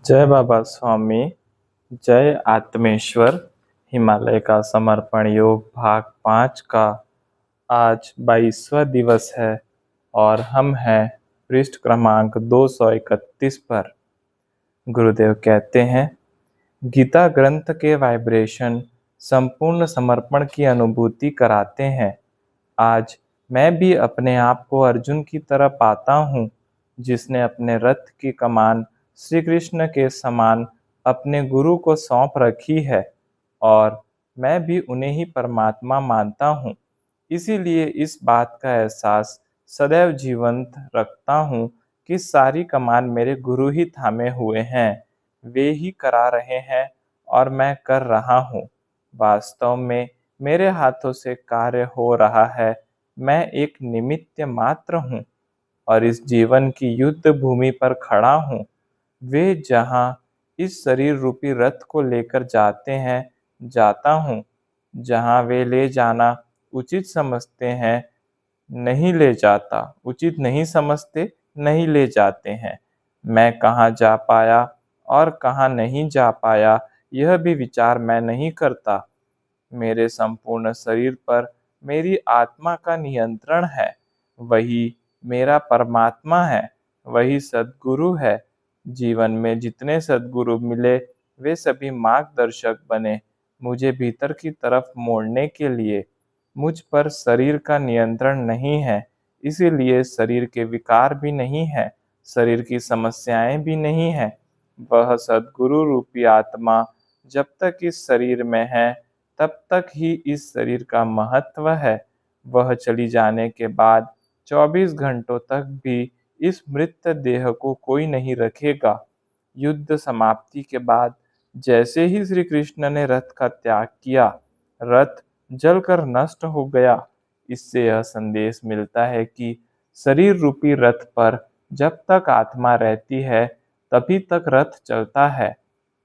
जय बाबा स्वामी। जय आत्मेश्वर। हिमालय का समर्पण योग भाग 5 का आज 22वां दिवस है और हम हैं पृष्ठ क्रमांक 231 पर। गुरुदेव कहते हैं, गीता ग्रंथ के वाइब्रेशन संपूर्ण समर्पण की अनुभूति कराते हैं। आज मैं भी अपने आप को अर्जुन की तरह पाता हूँ, जिसने अपने रथ की कमान श्री कृष्ण के समान अपने गुरु को सौंप रखी है और मैं भी उन्हें ही परमात्मा मानता हूँ। इसीलिए इस बात का एहसास सदैव जीवंत रखता हूँ कि सारी कमान मेरे गुरु ही थामे हुए हैं, वे ही करा रहे हैं और मैं कर रहा हूँ। वास्तव में मेरे हाथों से कार्य हो रहा है, मैं एक निमित्त मात्र हूँ और इस जीवन की युद्ध भूमि पर खड़ा हूँ। वे जहाँ इस शरीर रूपी रथ को लेकर जाते हैं, जाता हूँ। जहाँ वे ले जाना उचित समझते हैं, नहीं ले जाता, उचित नहीं समझते, नहीं ले जाते हैं। मैं कहाँ जा पाया और कहाँ नहीं जा पाया, यह भी विचार मैं नहीं करता। मेरे संपूर्ण शरीर पर मेरी आत्मा का नियंत्रण है। वही मेरा परमात्मा है, वही सद्गुरु है। जीवन में जितने सद्गुरु मिले, वे सभी मार्गदर्शक बने मुझे भीतर की तरफ मोड़ने के लिए। मुझ पर शरीर का नियंत्रण नहीं है, इसीलिए शरीर के विकार भी नहीं है, शरीर की समस्याएं भी नहीं है। वह सद्गुरु रूपी आत्मा जब तक इस शरीर में है, तब तक ही इस शरीर का महत्व है। वह चली जाने के बाद 24 घंटों तक भी इस मृत देह को कोई नहीं रखेगा। युद्ध समाप्ति के बाद जैसे ही श्री कृष्ण ने रथ का त्याग किया, रथ जलकर नष्ट हो गया। इससे यह संदेश मिलता है कि शरीर रूपी रथ पर जब तक आत्मा रहती है, तभी तक रथ चलता है।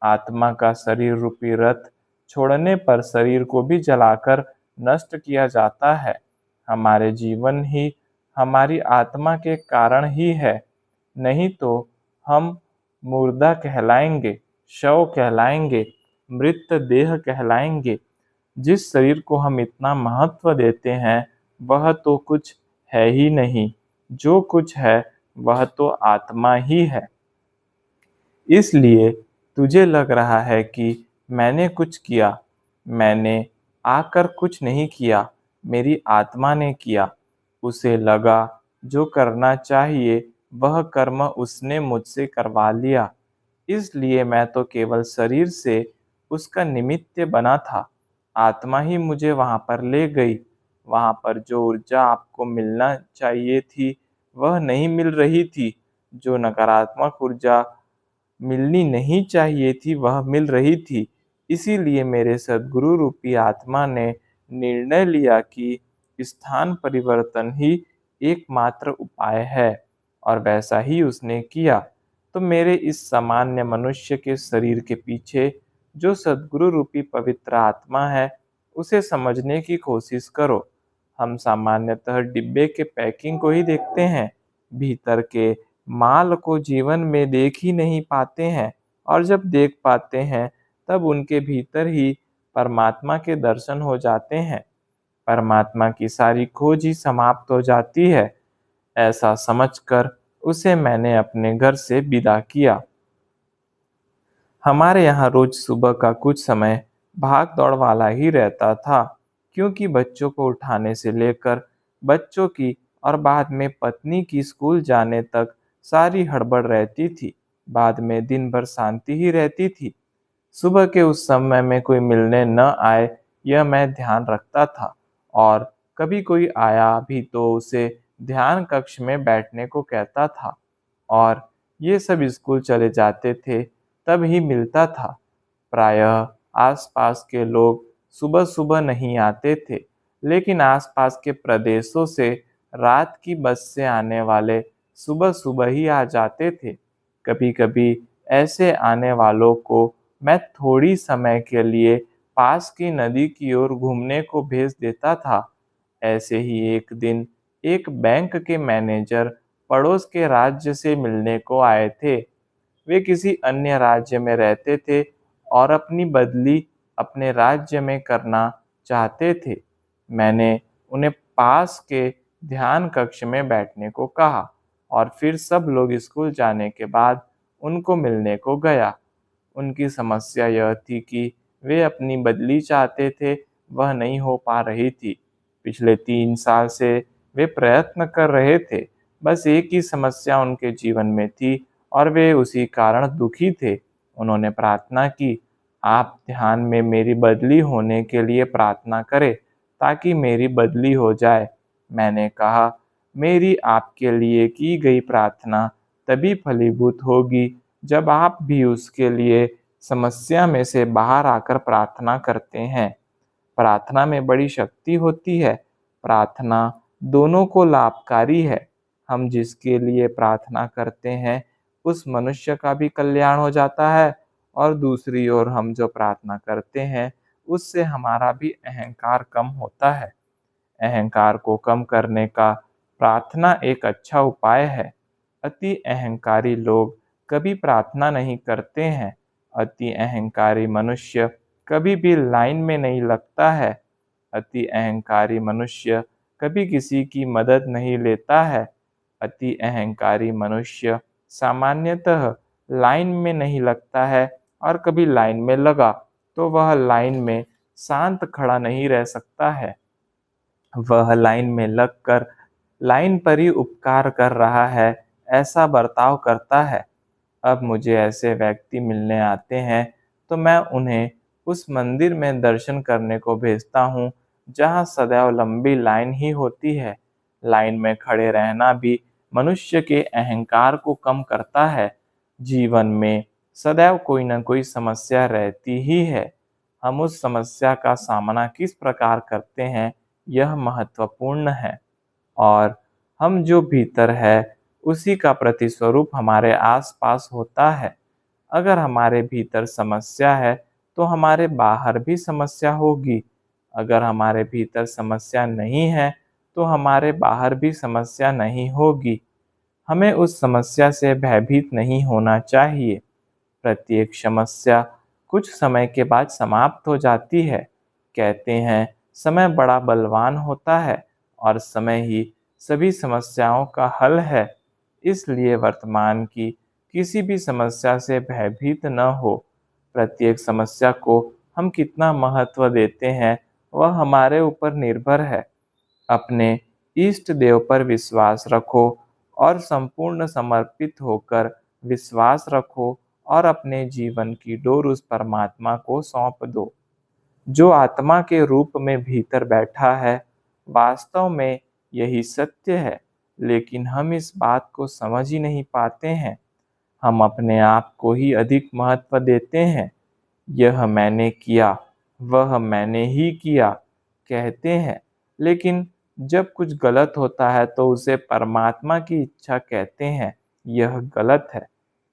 आत्मा का शरीर रूपी रथ छोड़ने पर शरीर को भी जलाकर नष्ट किया जाता है। हमारे जीवन ही हमारी आत्मा के कारण ही है, नहीं तो हम मुर्दा कहलाएंगे, शव कहलाएंगे, मृत देह कहलाएंगे। जिस शरीर को हम इतना महत्व देते हैं, वह तो कुछ है ही नहीं। जो कुछ है वह तो आत्मा ही है। इसलिए तुझे लग रहा है कि मैंने कुछ किया, मैंने आकर कुछ नहीं किया, मेरी आत्मा ने किया। उसे लगा जो करना चाहिए वह कर्म उसने मुझसे करवा लिया, इसलिए मैं तो केवल शरीर से उसका निमित्त बना था। आत्मा ही मुझे वहां पर ले गई। वहां पर जो ऊर्जा आपको मिलना चाहिए थी, वह नहीं मिल रही थी। जो नकारात्मक ऊर्जा मिलनी नहीं चाहिए थी, वह मिल रही थी। इसीलिए मेरे सद्गुरु रूपी आत्मा ने निर्णय लिया कि स्थान परिवर्तन ही एकमात्र उपाय है, और वैसा ही उसने किया। तो मेरे इस सामान्य मनुष्य के शरीर के पीछे जो सद्गुरु रूपी पवित्र आत्मा है, उसे समझने की कोशिश करो। हम सामान्यतः डिब्बे के पैकिंग को ही देखते हैं, भीतर के माल को जीवन में देख ही नहीं पाते हैं, और जब देख पाते हैं तब उनके भीतर ही परमात्मा के दर्शन हो जाते हैं। परमात्मा की सारी खोज ही समाप्त हो जाती है। ऐसा समझकर उसे मैंने अपने घर से विदा किया। हमारे यहाँ रोज सुबह का कुछ समय भाग दौड़ वाला ही रहता था, क्योंकि बच्चों को उठाने से लेकर बच्चों की और बाद में पत्नी की स्कूल जाने तक सारी हड़बड़ रहती थी। बाद में दिन भर शांति ही रहती थी। सुबह के उस समय में कोई मिलने न आए, यह मैं ध्यान रखता था, और कभी कोई आया भी तो उसे ध्यान कक्ष में बैठने को कहता था, और ये सब स्कूल चले जाते थे तब ही मिलता था। प्रायः आसपास के लोग सुबह सुबह नहीं आते थे, लेकिन आसपास के प्रदेशों से रात की बस से आने वाले सुबह सुबह ही आ जाते थे। कभी कभी ऐसे आने वालों को मैं थोड़ी समय के लिए पास की नदी की ओर घूमने को भेज देता था। ऐसे ही एक दिन एक बैंक के मैनेजर पड़ोस के राज्य से मिलने को आए थे। वे किसी अन्य राज्य में रहते थे और अपनी बदली अपने राज्य में करना चाहते थे। मैंने उन्हें पास के ध्यान कक्ष में बैठने को कहा और फिर सब लोग स्कूल जाने के बाद उनको मिलने को गया। उनकी समस्या यह थी कि वे अपनी बदली चाहते थे, वह नहीं हो पा रही थी। पिछले 3 साल से वे प्रयत्न कर रहे थे, बस एक ही समस्या उनके जीवन में थी और वे उसी कारण दुखी थे। उन्होंने प्रार्थना की, आप ध्यान में मेरी बदली होने के लिए प्रार्थना करें ताकि मेरी बदली हो जाए। मैंने कहा, मेरी आपके लिए की गई प्रार्थना तभी फलीभूत होगी जब आप भी उसके लिए समस्या में से बाहर आकर प्रार्थना करते हैं। प्रार्थना में बड़ी शक्ति होती है। प्रार्थना दोनों को लाभकारी है। हम जिसके लिए प्रार्थना करते हैं, उस मनुष्य का भी कल्याण हो जाता है और दूसरी ओर हम जो प्रार्थना करते हैं, उससे हमारा भी अहंकार कम होता है। अहंकार को कम करने का प्रार्थना एक अच्छा उपाय है। अति अहंकारी लोग कभी प्रार्थना नहीं करते हैं। अति अहंकारी मनुष्य कभी भी लाइन में नहीं लगता है। अति अहंकारी मनुष्य कभी किसी की मदद नहीं लेता है। अति अहंकारी मनुष्य सामान्यतः लाइन में नहीं लगता है और कभी लाइन में लगा तो वह लाइन में शांत खड़ा नहीं रह सकता है। वह लाइन में लगकर लाइन पर ही उपकार कर रहा है, ऐसा बर्ताव करता है। अब मुझे ऐसे व्यक्ति मिलने आते हैं तो मैं उन्हें उस मंदिर में दर्शन करने को भेजता हूँ जहाँ सदैव लंबी लाइन ही होती है। लाइन में खड़े रहना भी मनुष्य के अहंकार को कम करता है। जीवन में सदैव कोई न कोई समस्या रहती ही है। हम उस समस्या का सामना किस प्रकार करते हैं, यह महत्वपूर्ण है। और हम जो भीतर है उसी का प्रतिस्वरूप हमारे आसपास होता है। अगर हमारे भीतर समस्या है तो हमारे बाहर भी समस्या होगी। अगर हमारे भीतर समस्या नहीं है तो हमारे बाहर भी समस्या नहीं होगी। हमें उस समस्या से भयभीत नहीं होना चाहिए। प्रत्येक समस्या कुछ समय के बाद समाप्त हो जाती है। कहते हैं, समय बड़ा बलवान होता है और समय ही सभी समस्याओं का हल है। इसलिए वर्तमान की किसी भी समस्या से भयभीत न हो। प्रत्येक समस्या को हम कितना महत्व देते हैं, वह हमारे ऊपर निर्भर है। अपने इष्ट देव पर विश्वास रखो और संपूर्ण समर्पित होकर विश्वास रखो और अपने जीवन की डोर उस परमात्मा को सौंप दो, जो आत्मा के रूप में भीतर बैठा है। वास्तव में यही सत्य है, लेकिन हम इस बात को समझ ही नहीं पाते हैं। हम अपने आप को ही अधिक महत्व देते हैं। यह मैंने किया, वह मैंने ही किया कहते हैं, लेकिन जब कुछ गलत होता है तो उसे परमात्मा की इच्छा कहते हैं। यह गलत है।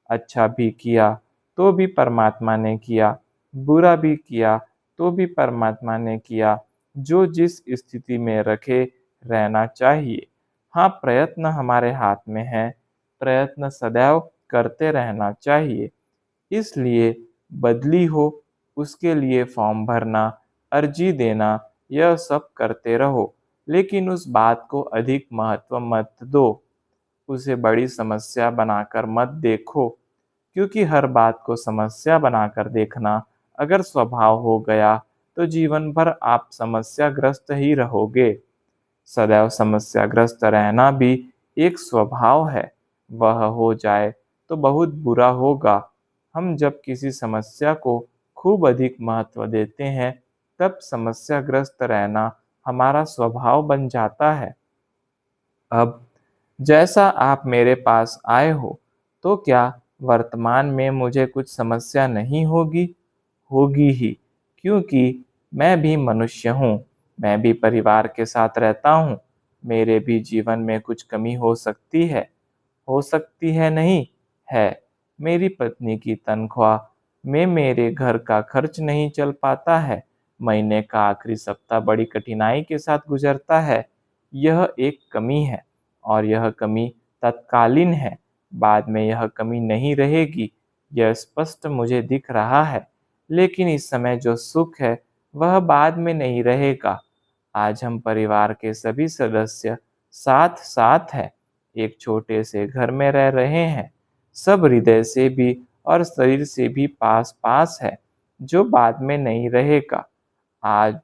अच्छा भी किया तो भी परमात्मा ने किया, बुरा भी किया तो भी परमात्मा ने किया। जो जिस स्थिति में रखे रहना चाहिए। हाँ, प्रयत्न हमारे हाथ में है। प्रयत्न सदैव करते रहना चाहिए। इसलिए बदली हो, उसके लिए फॉर्म भरना, अर्जी देना, यह सब करते रहो, लेकिन उस बात को अधिक महत्व मत दो। उसे बड़ी समस्या बनाकर मत देखो, क्योंकि हर बात को समस्या बनाकर देखना अगर स्वभाव हो गया तो जीवन भर आप समस्याग्रस्त ही रहोगे। सदैव समस्याग्रस्त रहना भी एक स्वभाव है। वह हो जाए तो बहुत बुरा होगा। हम जब किसी समस्या को खूब अधिक महत्व देते हैं, तब समस्याग्रस्त रहना हमारा स्वभाव बन जाता है। अब जैसा आप मेरे पास आए हो, तो क्या वर्तमान में मुझे कुछ समस्या नहीं होगी? होगी ही, क्योंकि मैं भी मनुष्य हूँ। मैं भी परिवार के साथ रहता हूँ। मेरे भी जीवन में कुछ कमी हो सकती है। हो सकती है नहीं, है। मेरी पत्नी की तनख्वाह में मेरे घर का खर्च नहीं चल पाता है। महीने का आखिरी सप्ताह बड़ी कठिनाई के साथ गुजरता है। यह एक कमी है और यह कमी तत्कालीन है। बाद में यह कमी नहीं रहेगी। यह स्पष्ट मुझे दिख रहा है, लेकिन इस समय जो सुख है वह बाद में नहीं रहेगा। आज हम परिवार के सभी सदस्य साथ साथ हैं, एक छोटे से घर में रह रहे हैं। सब हृदय से भी और शरीर से भी पास पास है, जो बाद में नहीं रहेगा। आज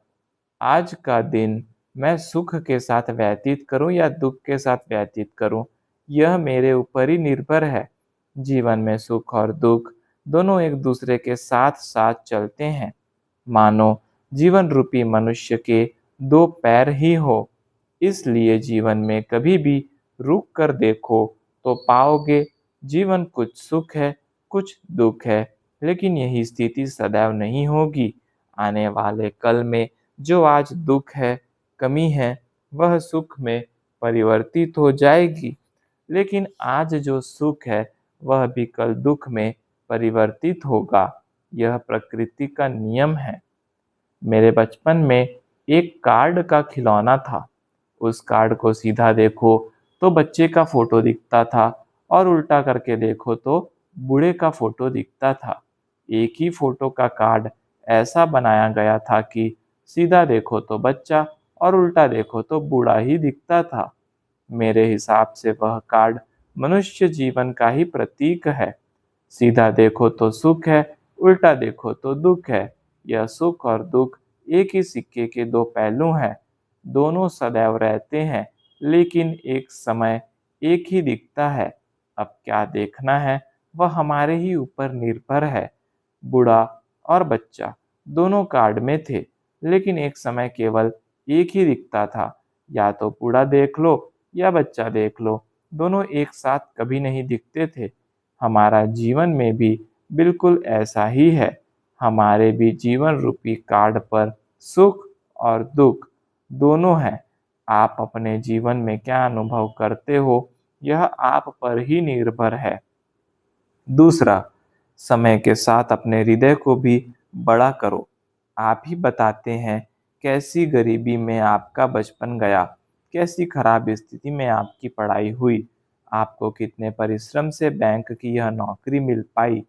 आज का दिन मैं सुख के साथ व्यतीत करूं या दुख के साथ व्यतीत करूं, यह मेरे ऊपर ही निर्भर है। जीवन में सुख और दुख दोनों एक दूसरे के साथ साथ चलते हैं, मानो जीवन रूपी मनुष्य के दो पैर ही हो। इसलिए जीवन में कभी भी रुक कर देखो तो पाओगे जीवन कुछ सुख है, कुछ दुख है, लेकिन यही स्थिति सदैव नहीं होगी। आने वाले कल में जो आज दुख है, कमी है, वह सुख में परिवर्तित हो जाएगी। लेकिन आज जो सुख है, वह भी कल दुख में परिवर्तित होगा। यह प्रकृति का नियम है। मेरे बचपन में एक कार्ड का खिलौना था। उस कार्ड को सीधा देखो तो बच्चे का फोटो दिखता था और उल्टा करके देखो तो बूढ़े का फोटो दिखता था। एक ही फोटो का कार्ड ऐसा बनाया गया था कि सीधा देखो तो बच्चा और उल्टा देखो तो बूढ़ा ही दिखता था। मेरे हिसाब से वह कार्ड मनुष्य जीवन का ही प्रतीक है। सीधा देखो तो सुख है, उल्टा देखो तो दुख है। यह सुख और दुख एक ही सिक्के के दो पहलू हैं। दोनों सदैव रहते हैं, लेकिन एक समय एक ही दिखता है। अब क्या देखना है, वह हमारे ही ऊपर निर्भर है। बूढ़ा और बच्चा दोनों कार्ड में थे, लेकिन एक समय केवल एक ही दिखता था। या तो बूढ़ा देख लो या बच्चा देख लो, दोनों एक साथ कभी नहीं दिखते थे। हमारा जीवन में भी बिल्कुल ऐसा ही है। हमारे भी जीवन रूपी कार्ड पर सुख और दुख दोनों हैं। आप अपने जीवन में क्या अनुभव करते हो, यह आप पर ही निर्भर है। दूसरा, समय के साथ अपने हृदय को भी बड़ा करो। आप ही बताते हैं कैसी गरीबी में आपका बचपन गया, कैसी खराब स्थिति में आपकी पढ़ाई हुई, आपको कितने परिश्रम से बैंक की यह नौकरी मिल पाई।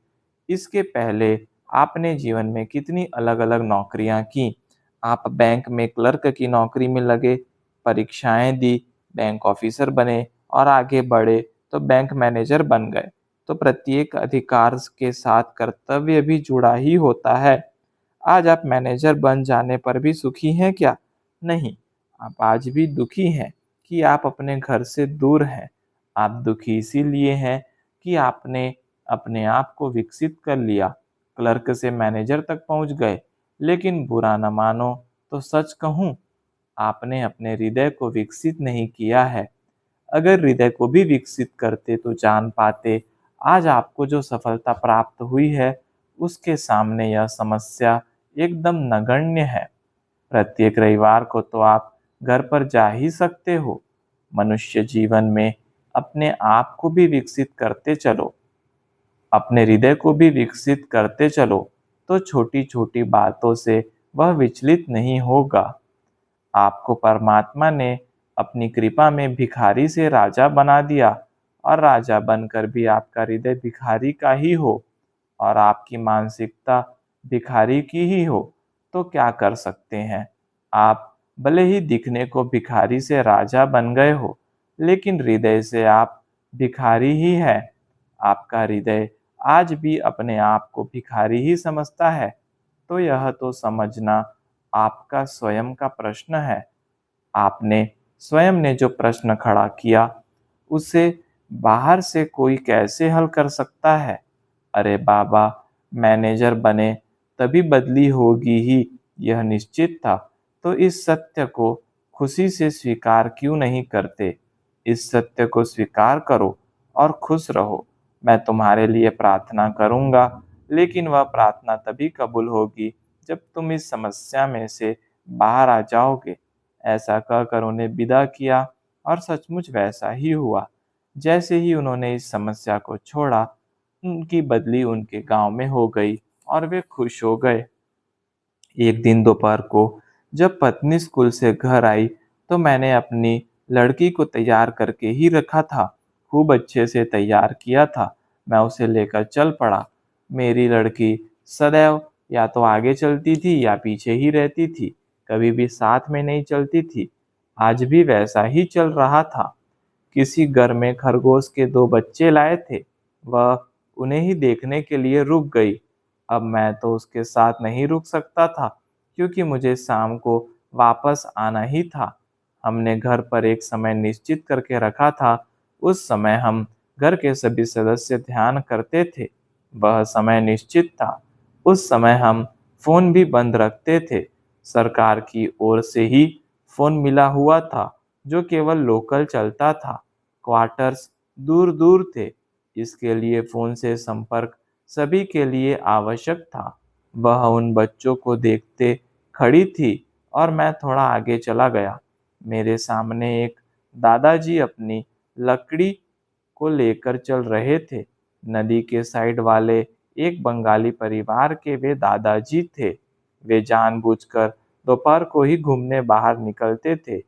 इसके पहले आपने जीवन में कितनी अलग-अलग नौकरियां की। आप बैंक में क्लर्क की नौकरी में लगे, परीक्षाएं दी, बैंक ऑफिसर बने और आगे बढ़े तो बैंक मैनेजर बन गए। तो प्रत्येक अधिकार के साथ कर्तव्य भी जुड़ा ही होता है। आज आप मैनेजर बन जाने पर भी सुखी हैं क्या? नहीं, आप आज भी दुखी हैं कि आप अपने घर से दूर हैं। आप दुखी इसीलिए हैं कि आपने अपने आप को विकसित कर लिया, क्लर्क से मैनेजर तक पहुंच गए। लेकिन बुरा न मानो तो सच कहूं, आपने अपने हृदय को विकसित नहीं किया है। अगर हृदय को भी विकसित करते तो जान पाते आज आपको जो सफलता प्राप्त हुई है, उसके सामने यह समस्या एकदम नगण्य है। प्रत्येक रविवार को तो आप घर पर जा ही सकते हो। मनुष्य जीवन में अपने आप को भी विकसित करते चलो, अपने हृदय को भी विकसित करते चलो, तो छोटी छोटी बातों से वह विचलित नहीं होगा। आपको परमात्मा ने अपनी कृपा में भिखारी से राजा बना दिया, और राजा बनकर भी आपका हृदय भिखारी का ही हो और आपकी मानसिकता भिखारी की ही हो, तो क्या कर सकते हैं। आप भले ही दिखने को भिखारी से राजा बन गए हो, लेकिन हृदय से आप भिखारी ही हैं। आपका हृदय आज भी अपने आप को भिखारी ही समझता है, तो यह तो समझना आपका स्वयं का प्रश्न है। आपने स्वयं ने जो प्रश्न खड़ा किया, उसे बाहर से कोई कैसे हल कर सकता है? अरे बाबा, मैनेजर बने तभी बदली होगी ही, यह निश्चित था। तो इस सत्य को खुशी से स्वीकार क्यों नहीं करते? इस सत्य को स्वीकार करो और खुश रहो। मैं तुम्हारे लिए प्रार्थना करूंगा, लेकिन वह प्रार्थना तभी कबूल होगी जब तुम इस समस्या में से बाहर आ जाओगे। ऐसा कहकर उन्हें विदा किया, और सचमुच वैसा ही हुआ। जैसे ही उन्होंने इस समस्या को छोड़ा, उनकी बदली उनके गांव में हो गई और वे खुश हो गए। एक दिन दोपहर को जब पत्नी स्कूल से घर आई, तो मैंने अपनी लड़की को तैयार करके ही रखा था, खूब अच्छे से तैयार किया था। मैं उसे लेकर चल पड़ा। मेरी लड़की सदैव या तो आगे चलती थी या पीछे ही रहती थी, कभी भी साथ में नहीं चलती थी। आज भी वैसा ही चल रहा था। किसी घर में खरगोश के 2 बच्चे लाए थे। वह उन्हें ही देखने के लिए रुक गई। अब मैं तो उसके साथ नहीं रुक सकता था, क्योंकि मुझे शाम को वापस आना ही था। हमने घर पर एक समय निश्चित करके रखा था। उस समय हम घर के सभी सदस्य ध्यान करते थे। वह समय निश्चित था। उस समय हम फ़ोन भी बंद रखते थे। सरकार की ओर से ही फ़ोन मिला हुआ था, जो केवल लोकल चलता था। क्वार्टर्स दूर-दूर थे। इसके लिए फ़ोन से संपर्क सभी के लिए आवश्यक था। वह उन बच्चों को देखते खड़ी थी और मैं थोड़ा आगे चला गया। मेरे सामने एक दादाजी अपनी लकड़ी को लेकर चल रहे थे। नदी के साइड वाले एक बंगाली परिवार के वे दादाजी थे। वे जानबूझकर दोपहर को ही घूमने बाहर निकलते थे।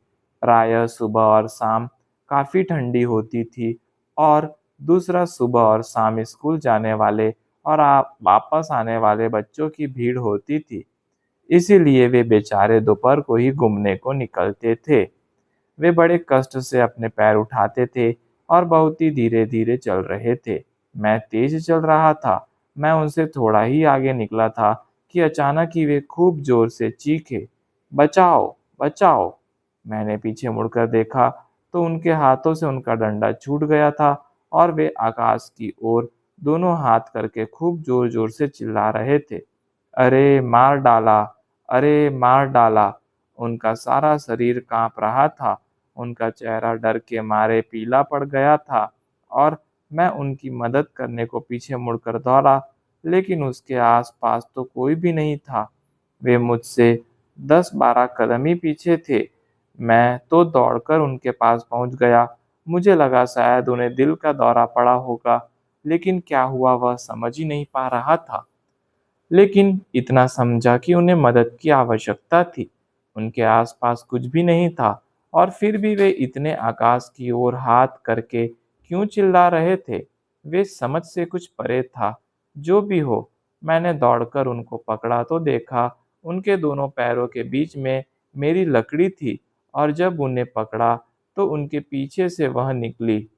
प्रायः सुबह और शाम काफ़ी ठंडी होती थी और दूसरा सुबह और शाम स्कूल जाने वाले और वापस आने वाले बच्चों की भीड़ होती थी। इसीलिए वे बेचारे दोपहर को ही घूमने को निकलते थे। वे बड़े कष्ट से अपने पैर उठाते थे और बहुत ही धीरे-धीरे चल रहे थे। मैं तेज चल रहा था। मैं उनसे थोड़ा ही आगे निकला था कि अचानक ही वे खूब जोर से चीखे, "बचाओ! बचाओ!" मैंने पीछे मुड़कर देखा तो उनके हाथों से उनका डंडा छूट गया था और वे आकाश की ओर दोनों हाथ करके खूब जोर-जोर से चिल्ला रहे थे, "अरे! मार डाला! अरे! मार डाला!" उनका सारा शरीर काँप रहा था। उनका चेहरा डर के मारे पीला पड़ गया था और मैं उनकी मदद करने को पीछे मुड़कर दौड़ा, लेकिन उसके आस-पास तो कोई भी नहीं था। वे मुझसे 10-12 कदम ही पीछे थे। मैं तो दौड़कर उनके पास पहुँच गया। मुझे लगा शायद उन्हें दिल का दौरा पड़ा होगा, लेकिन क्या हुआ वह समझ ही नहीं पा रहा था। लेकिन इतना समझा कि उन्हें मदद की आवश्यकता थी। उनके आस-पास कुछ भी नहीं था और फिर भी वे इतने आकाश की ओर हाथ करके क्यों चिल्ला रहे थे? वे समझ से कुछ परे था। जो भी हो, मैंने दौड़कर उनको पकड़ा तो देखा उनके दोनों पैरों के बीच में मेरी लकड़ी थी और जब उन्हें पकड़ा तो उनके पीछे से वह निकली।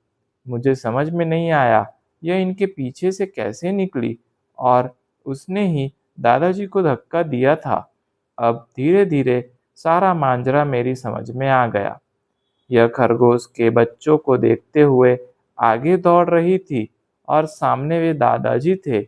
मुझे समझ में नहीं आया, यह इनके पीछे से कैसे निकली और उसने ही दादाजी को धक्का दिया था। अब धीरे-धीरे सारा मांजरा मेरी समझ में आ गया। यह खरगोश के बच्चों को देखते हुए आगे दौड़ रही थी और सामने वे दादाजी थे।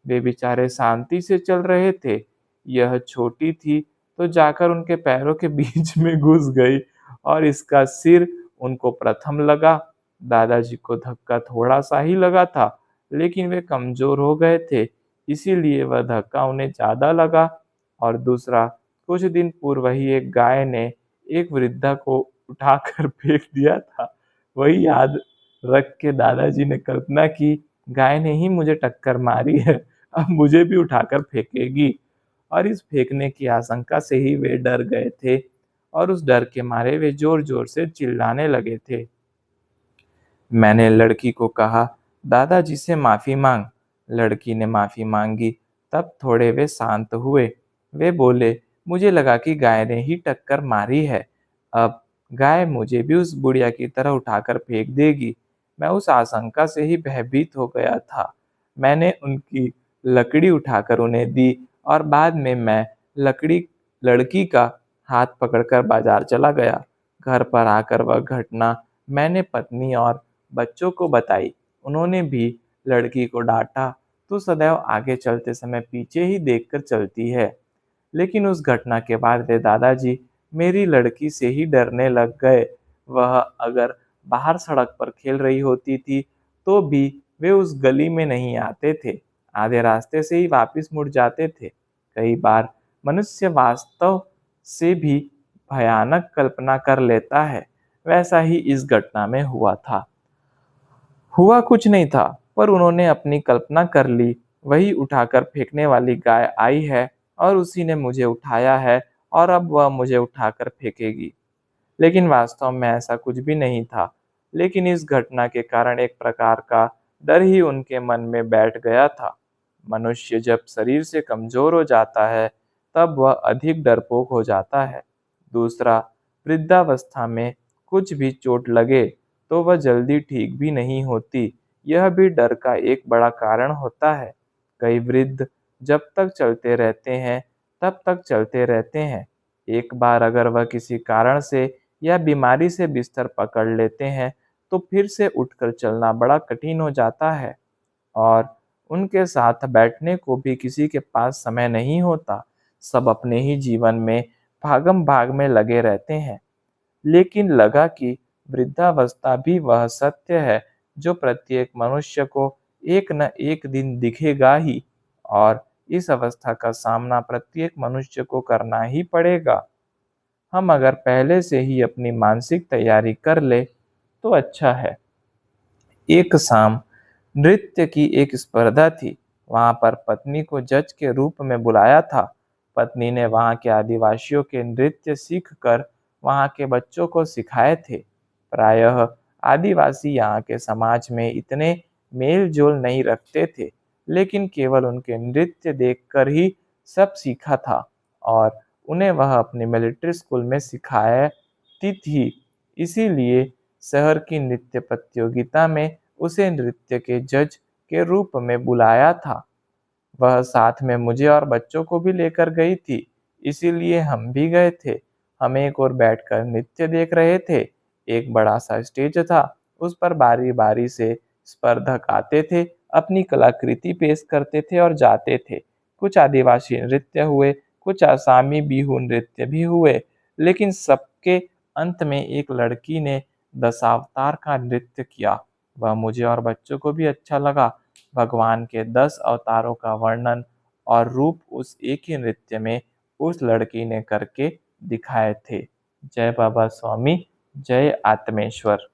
वे बेचारे शांति से चल रहे थे। यह छोटी थी तो जाकर उनके पैरों के बीच में घुस गई और इसका सिर उनको प्रथम लगा। दादाजी को धक्का थोड़ा-सा ही लगा था, लेकिन वे कमज़ोर हो गए थे, इसीलिए वह धक्का उन्हें ज़्यादा लगा। और दूसरा, कुछ दिन पूर्व ही एक गाय ने एक वृद्धा को उठाकर फेंक दिया था। वही याद रख के दादाजी ने कल्पना की, गाय ने ही मुझे टक्कर मारी है, अब मुझे भी उठाकर फेंकेगी। और इस फेंकने की आशंका से ही वे डर गए थे और उस डर के मारे वे ज़ोर-ज़ोर से चिल्लाने लगे थे। मैंने लड़की को कहा, दादाजी से माफ़ी माँग। लड़की ने माफ़ी माँगी, तब थोड़े वे शांत हुए। वे बोले, मुझे लगा कि गाय ने ही टक्कर मारी है। अब गाय मुझे भी उस बुढ़िया की तरह उठाकर फेंक देगी। मैं उस आशंका से ही भयभीत हो गया था। मैंने उनकी लकड़ी उठाकर उन्हें दी और बाद में मैं लकड़ी लड़की का हाथ पकड़कर बाज़ार चला गया। घर पर आकर वह घटना मैंने पत्नी और बच्चों को बताई। उन्होंने भी लड़की को डाँटा, "तू सदैव आगे चलते समय पीछे ही देखकर चलती है।" लेकिन उस घटना के बाद वे दादाजी मेरी लड़की से ही डरने लग गए। वह अगर बाहर सड़क पर खेल रही होती थी, तो भी वे उस गली में नहीं आते थे। आधे रास्ते से ही वापस मुड़ जाते थे। कई बार मनुष्य वास्तव से भी भयानक कल्पना कर लेता है। वैसा ही इस घटना में हुआ था। हुआ कुछ नहीं था, पर उन्होंने अपनी कल्पना कर ली। वही उठाकर फेंकने वाली गाय आई है और उसी ने मुझे उठाया है और अब वह मुझे उठाकर फेंकेगी। लेकिन वास्तव में ऐसा कुछ भी नहीं था। लेकिन इस घटना के कारण एक प्रकार का डर ही उनके मन में बैठ गया था। मनुष्य जब शरीर से कमजोर हो जाता है तब वह अधिक डरपोक हो जाता है। दूसरा, वृद्धावस्था में कुछ भी चोट लगे तो वह जल्दी ठीक भी नहीं होती। यह भी डर का एक बड़ा कारण होता है। कई वृद्ध जब तक चलते रहते हैं तब तक चलते रहते हैं। एक बार अगर वह किसी कारण से या बीमारी से बिस्तर पकड़ लेते हैं तो फिर से उठकर चलना बड़ा कठिन हो जाता है। और उनके साथ बैठने को भी किसी के पास समय नहीं होता। सब अपने ही जीवन में भागम भाग में लगे रहते हैं। लेकिन लगा कि वृद्धावस्था भी वह सत्य है जो प्रत्येक मनुष्य को एक न एक दिन दिखेगा ही, और इस अवस्था का सामना प्रत्येक मनुष्य को करना ही पड़ेगा। हम अगर पहले से ही अपनी मानसिक तैयारी कर ले तो अच्छा है। एक शाम नृत्य की एक स्पर्धा थी। वहां पर पत्नी को जज के रूप में बुलाया था। पत्नी ने वहां के आदिवासियों के नृत्य सीखकर वहां के बच्चों को सिखाए थे। प्रायः आदिवासी यहाँ के समाज में इतने मेल जोल नहीं रखते थे, लेकिन केवल उनके नृत्य देखकर ही सब सीखा था, और उन्हें वह अपनी मिलिट्री स्कूल में सिखाती थी। इसीलिए शहर की नृत्य प्रतियोगिता में उसे नृत्य के जज के रूप में बुलाया था। वह साथ में मुझे और बच्चों को भी लेकर गई थी, इसीलिए हम भी गए थे। हम एक ओर बैठकर नृत्य देख रहे थे। एक बड़ा सा स्टेज था, उस पर बारी बारी से स्पर्धक आते थे, अपनी कलाकृति पेश करते थे और जाते थे। कुछ आदिवासी नृत्य हुए, कुछ आसामी बिहू नृत्य भी हुए, लेकिन सबके अंत में एक लड़की ने दशावतार का नृत्य किया। वह मुझे और बच्चों को भी अच्छा लगा। भगवान के 10 अवतारों का वर्णन और रूप उस एक ही नृत्य में उस लड़की ने करके दिखाए थे। जय बाबा स्वामी, जय आत्मेश्वर।